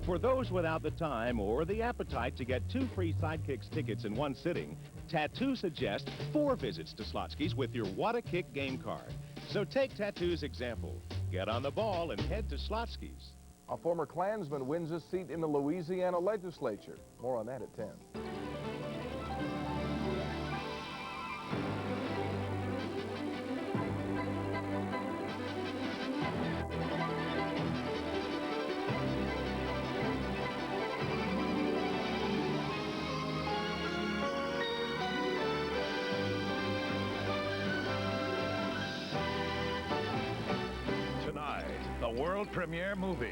For those without the time or the appetite to get 2 free Sidekicks tickets in one sitting, Tattoo suggests 4 visits to Slotsky's with your What a Kick game card. So take Tattoo's example. Get on the ball and head to Slotsky's. A former Klansman wins a seat in the Louisiana legislature. More on that at 10. The world premiere movie.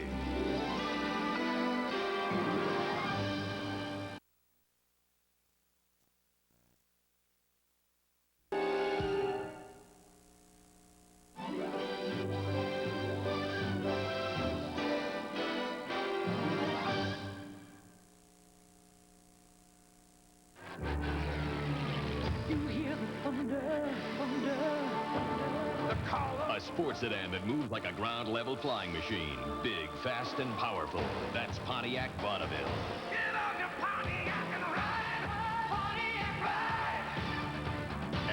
You hear the thunder, thunder. A sports sedan that moves like a ground-level flying machine. Big, fast, and powerful. That's Pontiac Bonneville. Get on your Pontiac and ride!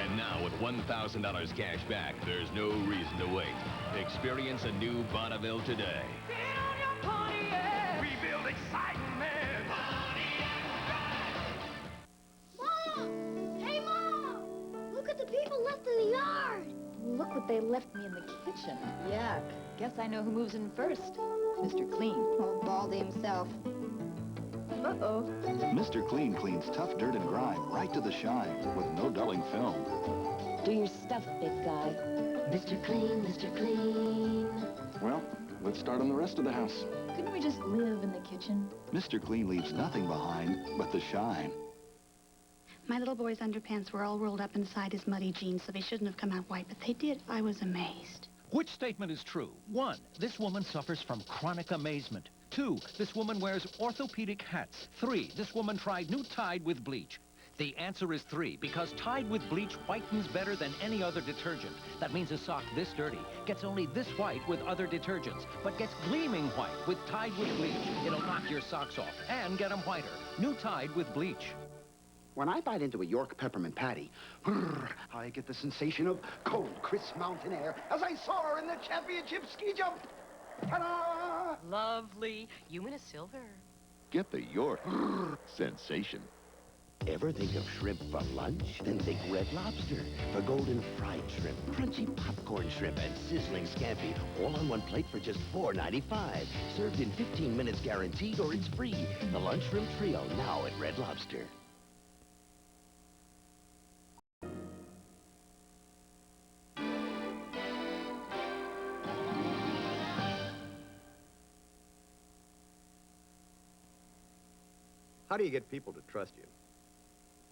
And now with $1,000 cash back, there's no reason to wait. Experience a new Bonneville today. Get on your Pontiac! We build excitement! Mom! Hey, Mom! Look at the people left in the yard! Look what they left me in the kitchen. Yuck. Guess I know who moves in first. Mr. Clean. Oh, Baldy himself. Uh-oh. Mr. Clean cleans tough dirt and grime right to the shine with no dulling film. Do your stuff, big guy. Mr. Clean, Mr. Clean. Well, let's start on the rest of the house. Couldn't we just live in the kitchen? Mr. Clean leaves nothing behind but the shine. My little boy's underpants were all rolled up inside his muddy jeans, so they shouldn't have come out white, but they did. I was amazed. Which statement is true? 1, this woman suffers from chronic amazement. 2, this woman wears orthopedic hats. 3, this woman tried new Tide with bleach. The answer is 3, because Tide with bleach whitens better than any other detergent. That means a sock this dirty gets only this white with other detergents, but gets gleaming white with Tide with bleach. It'll knock your socks off and get them whiter. New Tide with bleach. When I bite into a York peppermint patty, I get the sensation of cold, crisp mountain air as I soar in the championship ski jump. Ta-da! Lovely. You win a silver. Get the York sensation. Ever think of shrimp for lunch? Then think Red Lobster for golden fried shrimp, crunchy popcorn shrimp, and sizzling scampi, all on one plate for just $4.95. Served in 15 minutes guaranteed, or it's free. The Lunch Shrimp Trio, now at Red Lobster. How do you get people to trust you?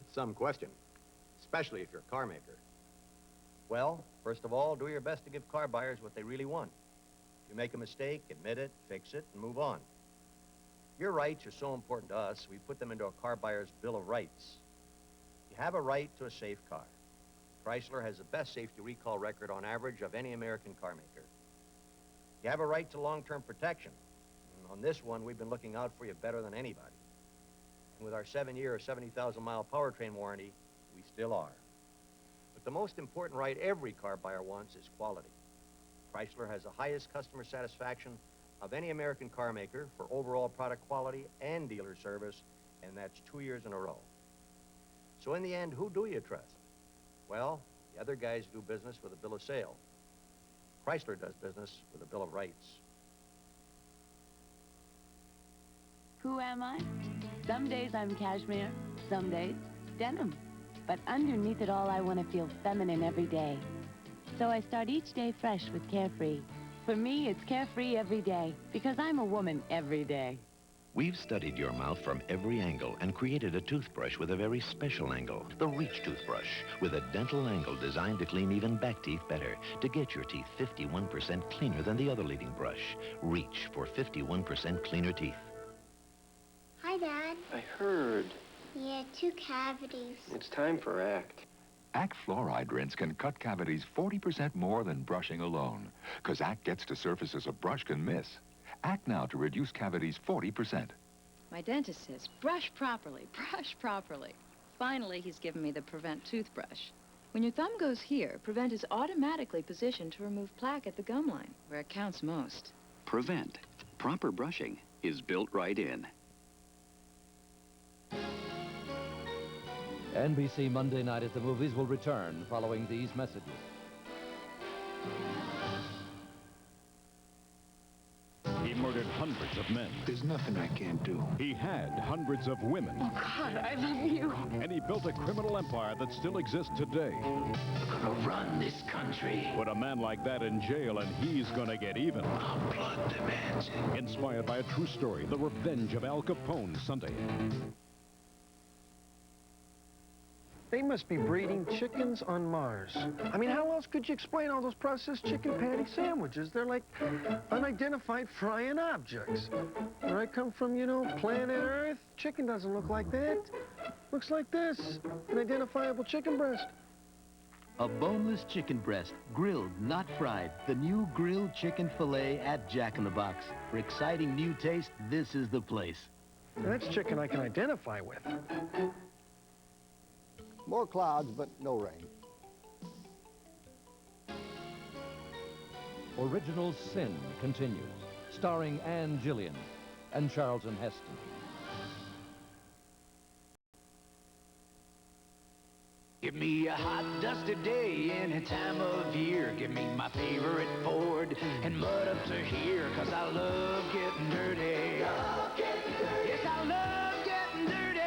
It's some question, especially if you're a car maker. Well, first of all, do your best to give car buyers what they really want. If you make a mistake, admit it, fix it, and move on. Your rights are so important to us, we put them into a car buyer's Bill of Rights. You have a right to a safe car. Chrysler has the best safety recall record on average of any American car maker. You have a right to long-term protection. And on this one, we've been looking out for you better than anybody. With our 7-year, 70,000-mile powertrain warranty, we still are. But the most important right every car buyer wants is quality. Chrysler has the highest customer satisfaction of any American car maker for overall product quality and dealer service, and that's 2 years in a row. So in the end, who do you trust? Well, the other guys do business with a bill of sale. Chrysler does business with a Bill of Rights. Who am I? Some days I'm cashmere, some days denim. But underneath it all, I want to feel feminine every day. So I start each day fresh with Carefree. For me, it's Carefree every day, because I'm a woman every day. We've studied your mouth from every angle and created a toothbrush with a very special angle, the Reach toothbrush, with a dental angle designed to clean even back teeth better, to get your teeth 51% cleaner than the other leading brush. Reach for 51% cleaner teeth. Hi, Dad. I heard. Yeah, 2 cavities. It's time for ACT. ACT fluoride rinse can cut cavities 40% more than brushing alone, because ACT gets to surfaces a brush can miss. Act now to reduce cavities 40%. My dentist says, brush properly, brush properly. Finally, he's given me the Prevent toothbrush. When your thumb goes here, Prevent is automatically positioned to remove plaque at the gum line, where it counts most. Prevent. Proper brushing is built right in. NBC Monday Night at the Movies will return following these messages. He murdered hundreds of men. There's nothing I can't do. He had hundreds of women. Oh, God, I love you. And he built a criminal empire that still exists today. We're gonna run this country. Put a man like that in jail and he's gonna get even. Our blood demands it. Inspired by a true story, The Revenge of Al Capone, Sunday. They must be breeding chickens on Mars. I mean, how else could you explain all those processed chicken patty sandwiches? They're like unidentified frying objects. Where I come from, you know, planet Earth, chicken doesn't look like that. Looks like this, an identifiable chicken breast. A boneless chicken breast, grilled, not fried. The new grilled chicken fillet at Jack in the Box. For exciting new taste, this is the place. Now, that's chicken I can identify with. More clouds, but no rain. Original Sin continues, starring Ann Gillian and Charlton Heston. Give me a hot, dusty day any time of year. Give me my favorite Ford and mud up to here, 'cause I love getting dirty. Yes, I love getting dirty.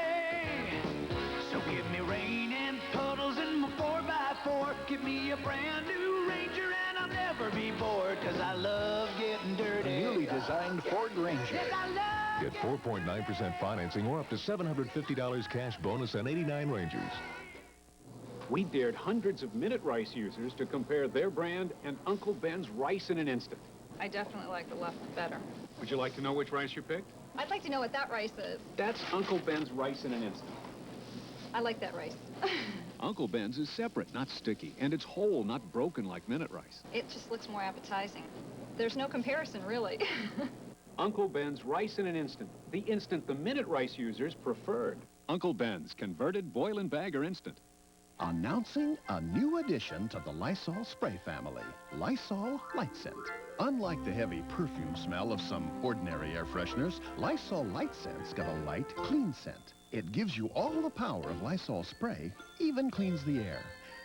So give me rain and puddles in my 4x4. Give me a brand new Ranger and I'll never be bored, 'cause I love getting dirty. A newly designed Ford Ranger. Yes, I love Get 4.9% financing or up to $750 cash bonus on 89 Rangers. We dared hundreds of Minute Rice users to compare their brand and Uncle Ben's rice in an instant. I definitely like the left better. Would you like to know which rice you picked? I'd like to know what that rice is. That's Uncle Ben's rice in an instant. I like that rice. Uncle Ben's is separate, not sticky, and it's whole, not broken like Minute Rice. It just looks more appetizing. There's no comparison, really. Uncle Ben's rice in an instant. The instant the Minute Rice users preferred. Uncle Ben's, converted, boil and bag, or instant. Announcing a new addition to the Lysol spray family, Lysol Light Scent. Unlike the heavy perfume smell of some ordinary air fresheners, Lysol Light Scent's got a light, clean scent. It gives you all the power of Lysol spray, even cleans the air.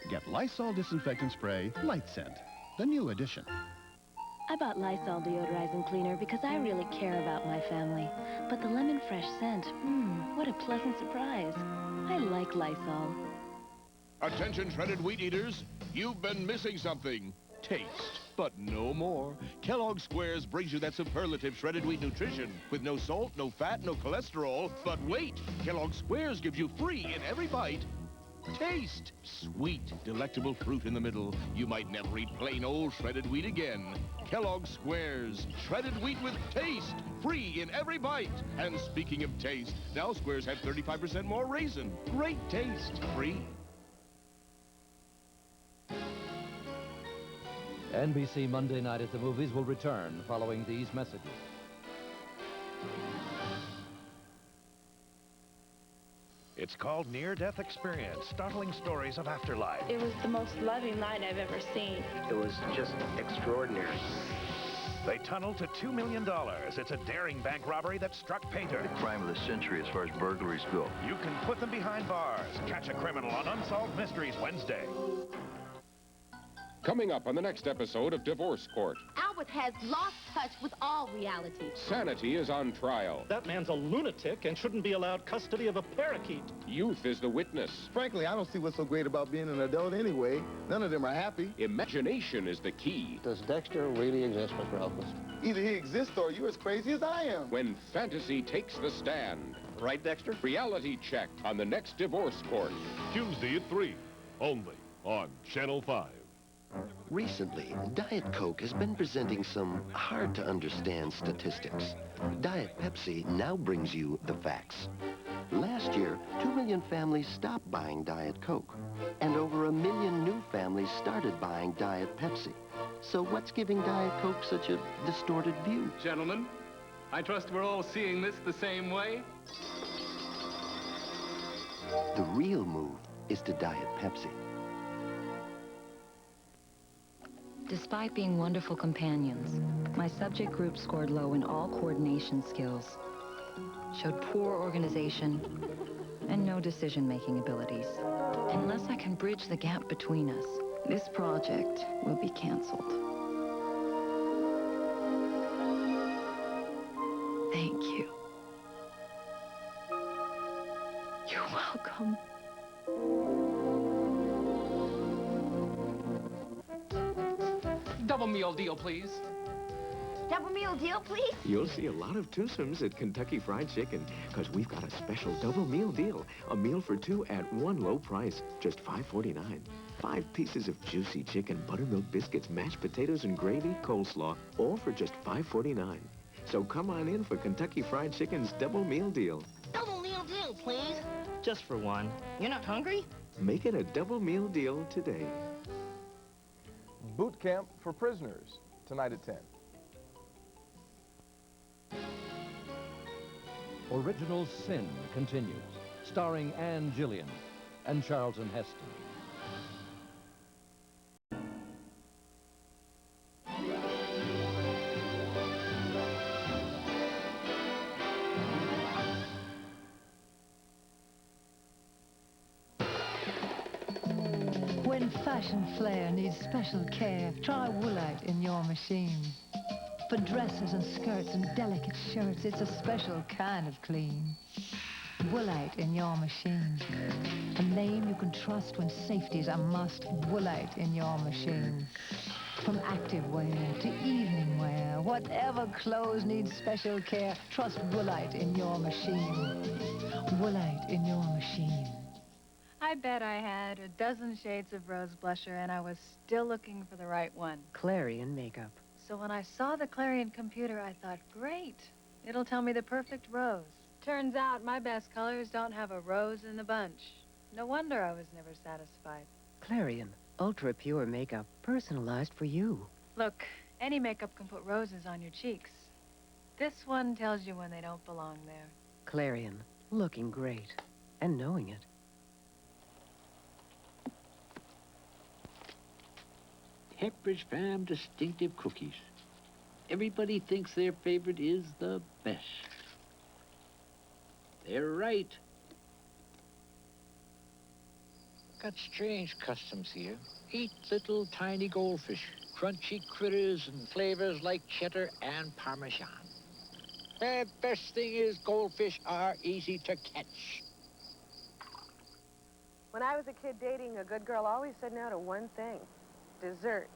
Get Lysol Disinfectant Spray Light Scent, the new addition. I bought Lysol deodorizing cleaner because I really care about my family. But the lemon fresh scent, what a pleasant surprise. I like Lysol. Attention shredded wheat eaters, you've been missing something. Taste, but no more. Kellogg's Squares brings you that superlative shredded wheat nutrition with no salt, no fat, no cholesterol. But wait, Kellogg's Squares gives you free in every bite. Taste. Sweet, delectable fruit in the middle. You might never eat plain old shredded wheat again. Kellogg's Squares, shredded wheat with taste, free in every bite. And speaking of taste, now Squares have 35% more raisin. Great taste, free. NBC Monday Night at the Movies will return following these messages. It's called Near-Death Experience, startling stories of afterlife. It was the most loving night I've ever seen. It was just extraordinary. They tunneled to $2 million. It's a daring bank robbery that struck Painter. The crime of the century as far as burglaries go. You can put them behind bars. Catch a criminal on Unsolved Mysteries Wednesday. Coming up on the next episode of Divorce Court. Albert has lost touch with all reality. Sanity is on trial. That man's a lunatic and shouldn't be allowed custody of a parakeet. Youth is the witness. Frankly, I don't see what's so great about being an adult anyway. None of them are happy. Imagination is the key. Does Dexter really exist, Mr. Elkins? Either he exists or you're as crazy as I am. When fantasy takes the stand. Right, Dexter? Reality check on the next Divorce Court. Tuesday at 3, only on Channel 5. Recently, Diet Coke has been presenting some hard-to-understand statistics. Diet Pepsi now brings you the facts. Last year, 2 million families stopped buying Diet Coke, and over 1 million new families started buying Diet Pepsi. So what's giving Diet Coke such a distorted view? Gentlemen, I trust we're all seeing this the same way. The real move is to Diet Pepsi. Despite being wonderful companions, my subject group scored low in all coordination skills, showed poor organization, and no decision-making abilities. Unless I can bridge the gap between us, this project will be canceled. Thank you. You're welcome. Double meal deal, please. Double meal deal, please? You'll see a lot of twosomes at Kentucky Fried Chicken, because we've got a special double meal deal. A meal for two at one low price, just $5.49. 5 pieces of juicy chicken, buttermilk biscuits, mashed potatoes and gravy, coleslaw, all for just $5.49. So come on in for Kentucky Fried Chicken's double meal deal. Double meal deal, please? Just for one. You're not hungry? Make it a double meal deal today. Boot camp for prisoners, tonight at 10. Original Sin continues, starring Ann Gillian and Charlton Heston. When fashion flair needs special care, try Woolite in your machine. For dresses and skirts and delicate shirts, it's a special kind of clean. Woolite in your machine. A name you can trust when safety's a must. Woolite in your machine. From active wear to evening wear, whatever clothes need special care, trust Woolite in your machine. Woolite in your machine. I bet I had a dozen shades of rose blusher and I was still looking for the right one. Clarion makeup. So when I saw the Clarion computer, I thought, great, it'll tell me the perfect rose. Turns out my best colors don't have a rose in the bunch. No wonder I was never satisfied. Clarion, ultra pure makeup, personalized for you. Look, any makeup can put roses on your cheeks. This one tells you when they don't belong there. Clarion, looking great, and knowing it. Pepperidge Farm distinctive cookies. Everybody thinks their favorite is the best. They're right. Got strange customs here. Eat little tiny goldfish, crunchy critters and flavors like cheddar and Parmesan. The best thing is goldfish are easy to catch. When I was a kid dating, a good girl always said no to one thing. Dessert.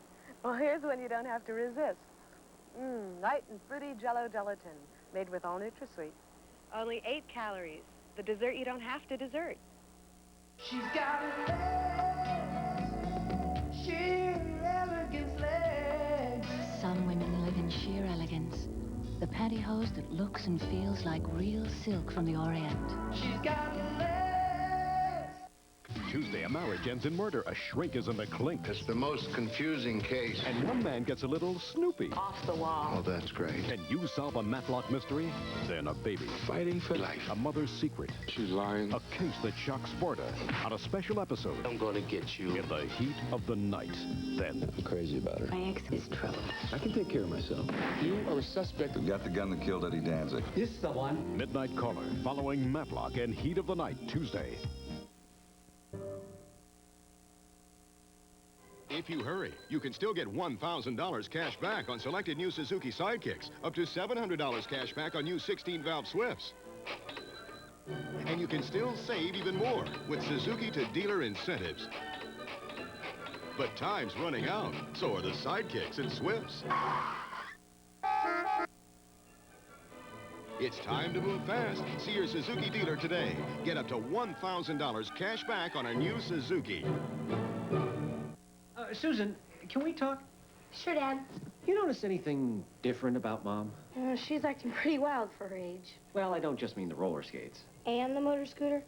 Well, here's one you don't have to resist. Light and fruity Jell-O gelatin, made with all NutraSweet. Only 8 calories. The dessert you don't have to dessert. She's got legs, sheer elegance legs. Some women live in sheer elegance. The pantyhose that looks and feels like real silk from the Orient. She's got legs. Tuesday, a marriage ends in murder. A shrink is in the clink. It's the most confusing case. And one man gets a little snoopy. Off the wall. Oh, that's great. Can you solve a Matlock mystery? Then a baby. Fighting for life. A mother's secret. She's lying. A case that shocks Sparta. On a special episode. I'm gonna get you. In the heat of the night. Then. I'm crazy about her. My ex is trouble. I can take care of myself. You are a suspect. Who got the gun that killed Eddie Danzig? This is the one. Midnight Caller, following Matlock and Heat of the Night, Tuesday. If you hurry, you can still get $1,000 cash back on selected new Suzuki Sidekicks, up to $700 cash back on new 16-valve Swifts. And you can still save even more with Suzuki to dealer incentives. But time's running out, so are the Sidekicks and Swifts. It's time to move fast. See your Suzuki dealer today. Get up to $1,000 cash back on a new Suzuki. Susan, can we talk? Sure, Dad. You notice anything different about Mom? She's acting pretty wild for her age. Well, I don't just mean the roller skates. And the motor scooter.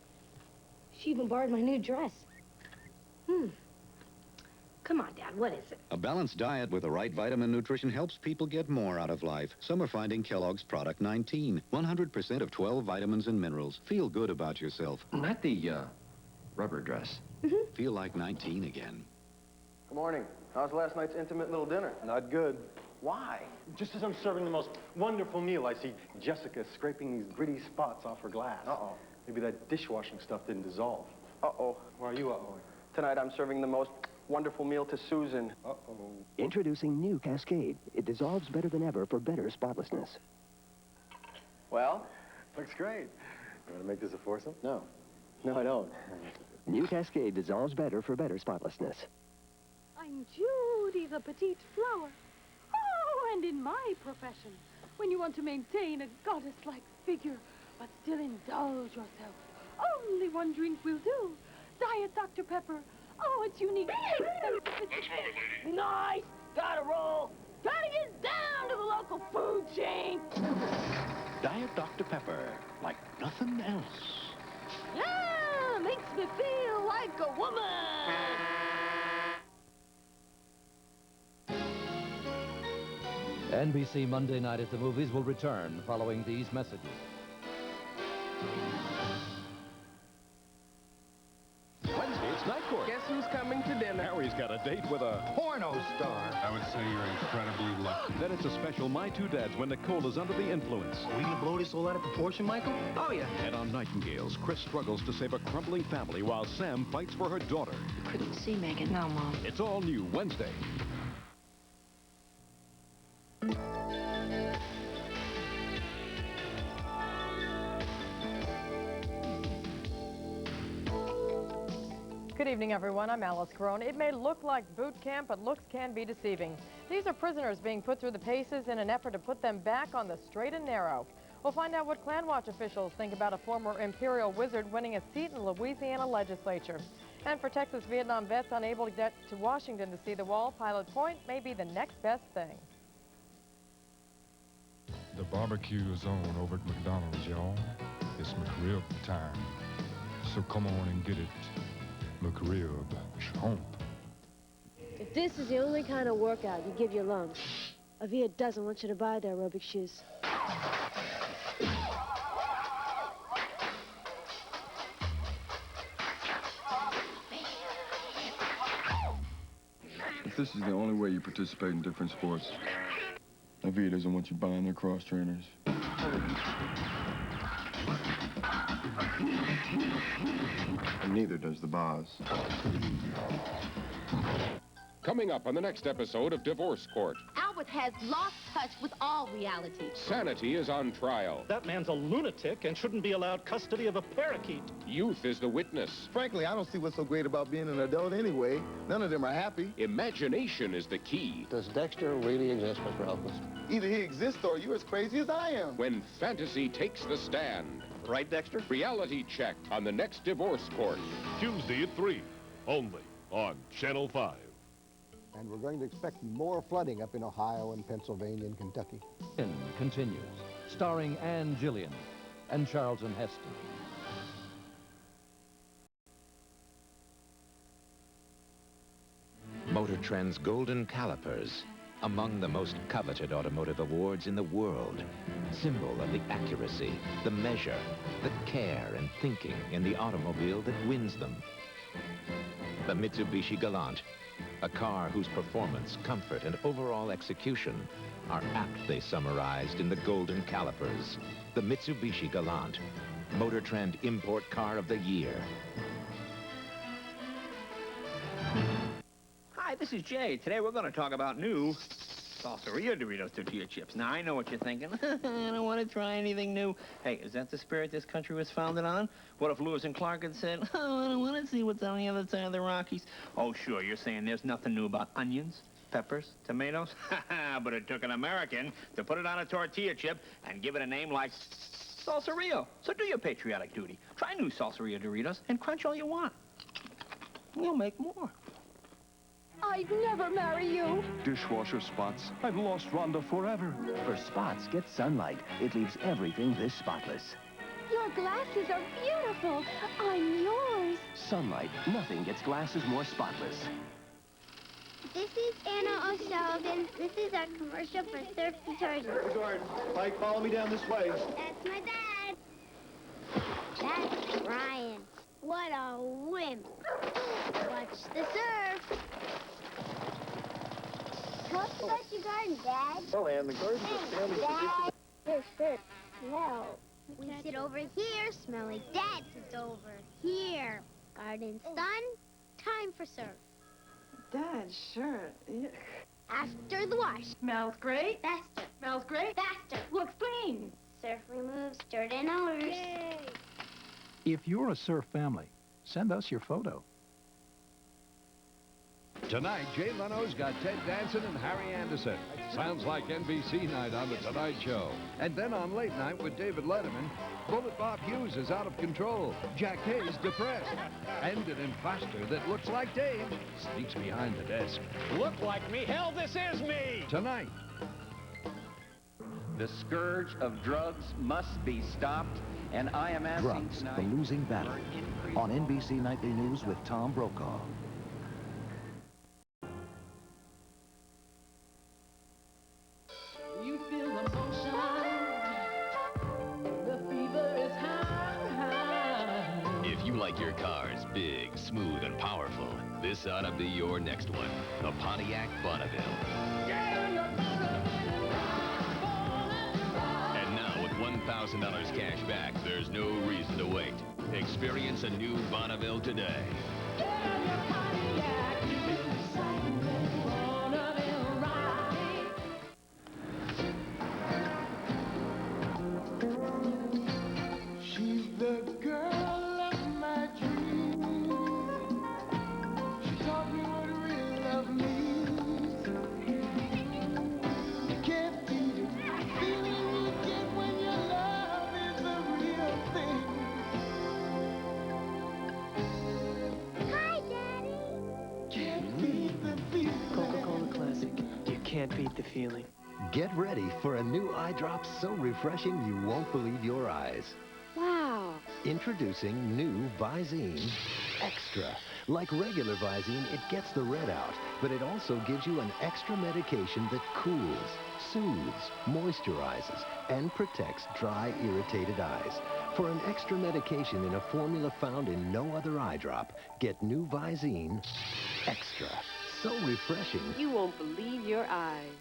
She even borrowed my new dress. Come on, Dad, what is it? A balanced diet with the right vitamin nutrition helps people get more out of life. Some are finding Kellogg's Product 19. 100% of 12 vitamins and minerals. Feel good about yourself. Not the, rubber dress. Feel like 19 again. Good morning. How's last night's intimate little dinner? Not good. Why? Just as I'm serving the most wonderful meal, I see Jessica scraping these gritty spots off her glass. Uh-oh. Maybe that dishwashing stuff didn't dissolve. Uh-oh. Why are you uh-ohing? Tonight I'm serving the most wonderful meal to Susan. Uh-oh. Introducing new Cascade. It dissolves better than ever for better spotlessness. Well? Looks great. You want to make this a foursome? No. No, I don't. New Cascade dissolves better for better spotlessness. I'm Judy, the petite flower. Oh, and in my profession, when you want to maintain a goddess-like figure, but still indulge yourself, only one drink will do. Diet Dr. Pepper. Oh, it's unique. Nice! Gotta roll! Gotta get down to the local food chain! Diet Dr. Pepper, like nothing else. Ah, makes me feel like a woman! NBC Monday Night at the Movies will return following these messages. Wednesday, it's night court. Guess who's coming to dinner? Harry's got a date with a porno star. I would say you're incredibly lucky. Then it's a special My Two Dads when Nicole is under the influence. Are we gonna blow this all out of proportion, Michael? Oh, yeah. And on Nightingales, Chris struggles to save a crumbling family while Sam fights for her daughter. Couldn't see Megan. No, Mom. It's all new Wednesday. Good evening, everyone. I'm Alice Carone. It may look like boot camp, but looks can be deceiving. These are prisoners being put through the paces in an effort to put them back on the straight and narrow. We'll find out what Klan Watch officials think about a former Imperial wizard winning a seat in the Louisiana legislature. And for Texas Vietnam vets unable to get to Washington to see the wall, Pilot Point may be the next best thing. The barbecue is on over at McDonald's, y'all. It's McRib time. So come on and get it. McRib chomp. If this is the only kind of workout you give your lungs, Avia doesn't want you to buy the aerobic shoes. If this is the only way you participate in different sports, Avia doesn't want you buying their cross trainers. And neither does the boss. Coming up on the next episode of Divorce Court, Albert has lost touch with all reality. sanity is on trial. That man's a lunatic and shouldn't be allowed custody of a parakeet. Youth is the witness. Frankly, I don't see what's so great about being an adult anyway. None of them are happy. Imagination is the key. Does Dexter really exist, Mr. Elkins? Either he exists or you're as crazy as I am. When fantasy takes the stand. Right, Dexter? Reality check on the next Divorce Court. Tuesday at 3, only on Channel 5. And we're going to expect more flooding up in Ohio and Pennsylvania and Kentucky. Continues, starring Ann Gillian and Charlton Heston. Motor Trend's Golden Calipers, among the most coveted automotive awards in the world. Symbol of the accuracy, the measure, the care and thinking in the automobile that wins them. The Mitsubishi Galant, a car whose performance, comfort, and overall execution are aptly summarized in the Golden Calipers. The Mitsubishi Galant, Motor Trend Import Car of the Year. Hi, this is Jay. Today we're going to talk about new Salsaria Doritos tortilla chips. Now, I know what you're thinking. I don't want to try anything new. Hey, is that the spirit this country was founded on? What if Lewis and Clark had said, oh, I don't want to see what's on the other side of the Rockies? Oh, sure, you're saying there's nothing new about onions, peppers, tomatoes? But it took an American to put it on a tortilla chip and give it a name like Salsario. So do your patriotic duty. Try new Salsaria Doritos and crunch all you want. We'll make more. I'd never marry you. Dishwasher spots. I've lost Rhonda forever. For spots, get Sunlight. It leaves everything this spotless. Your glasses are beautiful. I'm yours. Sunlight. Nothing gets glasses more spotless. This is Anna O'Sullivan. This is our commercial for surf detergent. Jordan, Mike, follow me down this way. That's my dad. That's Brian. What a wimp. Watch the surf. Tell us about your garden, Dad. Well, Ann, the garden's a family Dad. Your shirt smells. We sit over here, smell like Dad sits over here. Garden's done. Time for surf. Dad's shirt. After the wash. Smells great. Faster. Smells great. Faster. Looks clean. Surf removes dirt and odors. Yay. If you're a surf family, send us your photo. Tonight, Jay Leno's got Ted Danson and Harry Anderson. Sounds like NBC night on The Tonight Show. And then on Late Night with David Letterman, Bullet Bob Hughes is out of control. Jack Hayes depressed. And an imposter that looks like Dave sneaks behind the desk. Look like me? Hell, this is me! Tonight. The scourge of drugs must be stopped, and I am asking Drugs, tonight... the losing battle. On NBC Nightly News with Tom Brokaw. You feel the motion. The fever is high. If you like your cars big, smooth, and powerful, this ought to be your next one. The Pontiac Bonneville. And now with $1,000 cash back, there's no reason to wait. Experience a new Bonneville today. She's the girl of my dreams. She taught me what real love means. You can't beat it. The feeling you get when your love is the real thing. Hi, Daddy. Can't beat the feeling. Coca-Cola Classic. You can't beat the feeling. Get ready for a new eye drop so refreshing you won't believe your eyes. Wow. Introducing new Visine Extra. Like regular Visine, it gets the red out, but it also gives you an extra medication that cools, soothes, moisturizes, and protects dry, irritated eyes. For an extra medication in a formula found in no other eye drop, get new Visine Extra. So refreshing. You won't believe your eyes.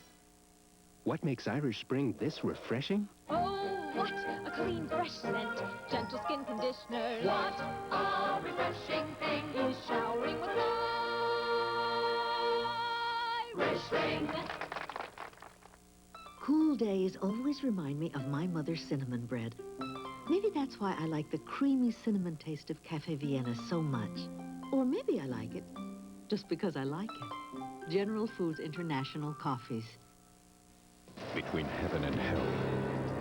What makes Irish Spring this refreshing? Oh, what a clean, fresh scent. Gentle skin conditioner. What a refreshing thing is showering with Irish Spring. Cool days always remind me of my mother's cinnamon bread. Maybe that's why I like the creamy cinnamon taste of Cafe Vienna so much. Or maybe I like it just because I like it. General Foods International Coffees. Between heaven and hell.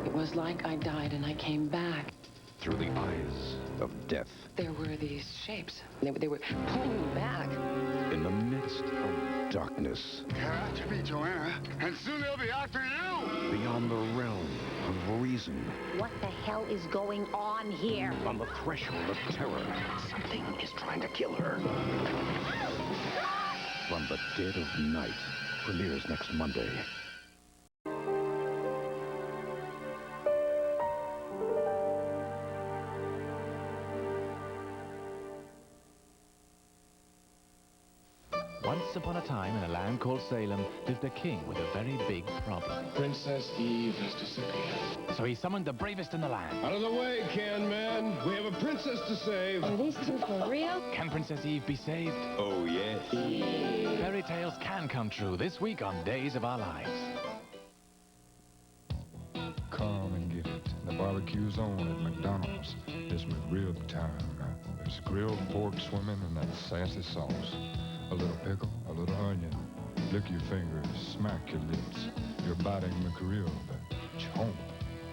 It was like I died and I came back. Through the eyes of death. There were these shapes. They were pulling me back. In the midst of darkness. They're after me, Joanna, and soon they'll be after you! Beyond the realm of reason. What the hell is going on here? On the threshold of terror. Something is trying to kill her. From the Dead of Night. Premieres next Monday. Once upon a time, in a land called Salem, lived a king with a very big problem. Princess Eve has disappeared. So he summoned the bravest in the land. Out of the way, Can Man. We have a princess to save. Are these two for real? Can Princess Eve be saved? Oh, yes. Fairy tales can come true this week on Days of Our Lives. Come and get it. The barbecue zone at McDonald's. It's McRib time. There's grilled pork swimming in that sassy sauce. A little pickle, a little onion. Lick your fingers, smack your lips. You're biting McRib. Chomp.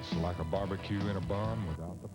It's like a barbecue in a bun without the